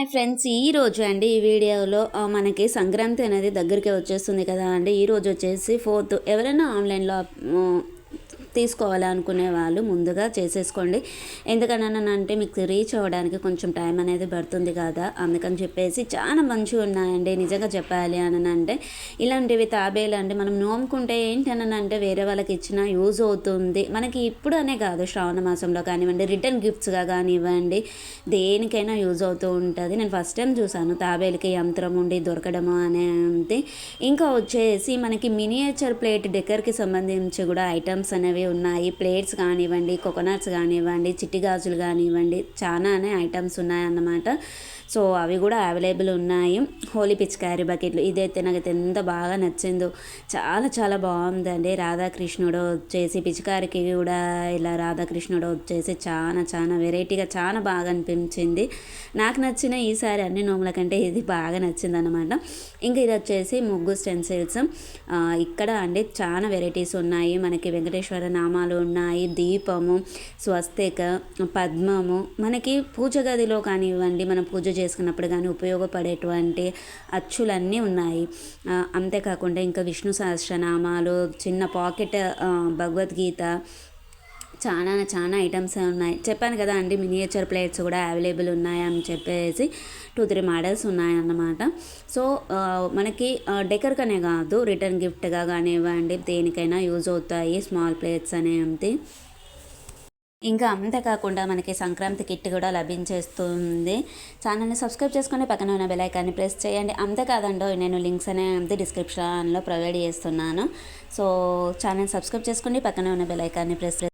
Hi friends, ఈరోజు అండి ఈ వీడియోలో మనకి సంక్రాంతి అనేది దగ్గరికి వచ్చేస్తుంది కదా అండి. ఈరోజు వచ్చేసి 4th. ఎవరైనా ఆన్లైన్లో తీసుకోవాలి అనుకునే వాళ్ళు ముందుగా చేసేసుకోండి. ఎందుకనంటే మీకు రీచ్ అవ్వడానికి కొంచెం టైం అనేది పడుతుంది కదా, అందుకని చెప్పేసి చాలా మంచిగా ఉన్నాయండి. నిజంగా చెప్పాలి అని అంటే ఇలాంటివి తాబేలు అంటే మనం నోముకుంటే ఏంటనంటే వేరే వాళ్ళకి ఇచ్చినా యూజ్ అవుతుంది మనకి. ఇప్పుడు అనే కాదు, శ్రావణ మాసంలో కానివ్వండి, రిటర్న్ గిఫ్ట్స్గా కానివ్వండి, దేనికైనా యూజ్ అవుతూ ఉంటుంది. నేను ఫస్ట్ టైం చూసాను తాబేలుకి యంత్రం ఉండి దొరకడము అనేది. ఇంకా వచ్చేసి మనకి మినియేచర్ ప్లేట్ డెకర్కి సంబంధించి కూడా ఐటమ్స్ అనేవి ఉన్నాయి. ప్లేట్స్ కానివ్వండి, కోకోనట్స్ కానివ్వండి, చిట్టి గాజులు కానివ్వండి, చాలానే ఐటమ్స్ ఉన్నాయన్నమాట. సో అవి కూడా అవైలబుల్ ఉన్నాయి. హోలీ పిచికారీ బకెట్లు, ఇదైతే నాకైతే ఎంత బాగా నచ్చిందో, చాలా చాలా బాగుందండి. రాధాకృష్ణుడు వచ్చేసి పిచికారికి కూడా ఇలా రాధాకృష్ణుడు వచ్చేసి చాలా చాలా వెరైటీగా చాలా బాగా అనిపించింది. నాకు నచ్చిన ఈసారి అన్ని నోముల కంటే ఇది బాగా నచ్చింది అనమాట. ఇంకా ఇది వచ్చేసి ముగ్గు స్టెన్సిల్స్. ఇక్కడ అండి చాలా వెరైటీస్ ఉన్నాయి. మనకి వెంకటేశ్వర నామాలు ఉన్నాయి, దీపము, స్వస్తిక, పద్మము, మనకి పూజ గదిలో కానివ్వండి, మనం పూజ చేసుకున్నప్పుడు కానీ ఉపయోగపడేటువంటి అచ్చులన్నీ ఉన్నాయి. అంతేకాకుండా ఇంకా విష్ణు సహస్రనామాలు, చిన్న పాకెట్ భగవద్గీత, చాలా చాలా ఐటమ్స్ ఉన్నాయి. చెప్పాను కదా అండి, మినియేచర్ ప్లేట్స్ కూడా అవైలబుల్ ఉన్నాయి అని చెప్పేసి 2-3 మోడల్స్ ఉన్నాయన్నమాట. సో మనకి డెకర్కనే కాదు, రిటర్న్ గిఫ్ట్గా కానివ్వండి, దేనికైనా యూజ్ అవుతాయి స్మాల్ ప్లేట్స్ అనేవి. ఇంకా అంతేకాకుండా మనకి సంక్రాంతి కిట్ కూడా లభించేస్తుంది. ఛానల్ని సబ్స్క్రైబ్ చేసుకొని పక్కన ఉన్న బెల్ ఐకాన్ని ప్రెస్ చేయండి. అంతేకాదండో, నేను లింక్స్ అనేది డిస్క్రిప్షన్లో ప్రొవైడ్ చేస్తున్నాను. సో ఛానల్ సబ్స్క్రైబ్ చేసుకోండి, పక్కన ఉన్న బెల్ ఐకాన్ని ప్రెస్